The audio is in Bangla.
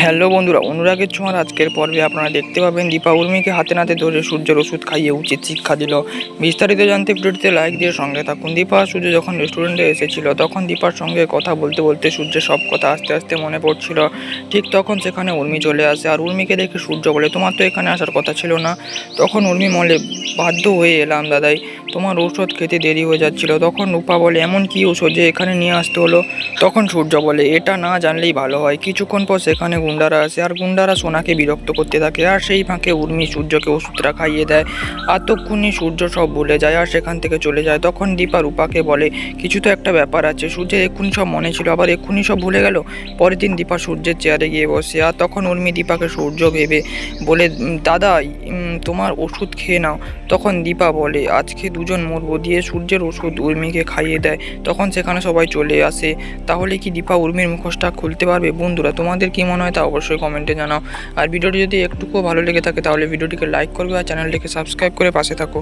হ্যালো বন্ধুরা, অনুরাগের ছোঁয়ার আজকের পর্বে আপনারা দেখতে পাবেন দীপা উর্মিকে হাতে নাতে ধরে সূর্যের ওষুধ খাইয়ে উচিত শিক্ষা দিল। বিস্তারিত জানতে ভিডিওটিতে লাইক দিয়ে সঙ্গে থাকুন। দীপা আর সূর্য যখন রেস্টুরেন্টে এসেছিল তখন দীপার সঙ্গে কথা বলতে বলতে সূর্যের সব কথা আস্তে আস্তে মনে পড়ছিল। ঠিক তখন সেখানে উর্মি চলে আসে আর উর্মিকে দেখে সূর্য বলে, তোমার তো এখানে আসার কথা ছিল না। তখন উর্মি বলে, বাধ্য হয়ে এলাম দাদাই, তোমার ঔষধ খেতে দেরি হয়ে যাচ্ছিল। তখন রূপা বলে, এমন কি ওষুধ যে এখানে নিয়ে আসতে হলো? তখন সূর্য বলে, এটা না জানলেই ভালো হয়। কিছুক্ষণ পর সেখানে গুন্ডারা আসে আর গুন্ডারা সোনাকে বিরক্ত করতে থাকে আর সেই ফাঁকে উর্মি সূর্যকে ওষুধটা খাইয়ে দেয়। আর তক্ষুনি সূর্য সব ভুলে যায় আর সেখান থেকে চলে যায়। তখন দীপা রূপাকে বলে, কিছু তো একটা ব্যাপার আছে, সূর্যের এক্ষুনি সব মনে ছিল আবার এক্ষুনি সব ভুলে গেল। পরের দিন দীপা সূর্যের চেয়ারে গিয়ে বসে আর তখন উর্মি দীপাকে সূর্য ভেবে বলে, দাদা তোমার ওষুধ খেয়ে নাও। তখন দীপা বলে, আজকে দুজন মরবো, দিয়ে সূর্যের ওষুধ উর্মিকে খাইয়ে দেয়। তখন সেখানে সবাই চলে আসে। তাহলে কি দীপা উর্মির মুখোশটা খুলতে পারবে? বন্ধুরা, তোমাদের কি মনে হয় তা অবশ্যই কমেন্টে জানাও। আর ভিডিওটি যদি একটুকুও ভালো লেগে থাকে তাহলে ভিডিওটিকে লাইক করবে আর চ্যানেলটিকে সাবস্ক্রাইব করে পাশে থাকো।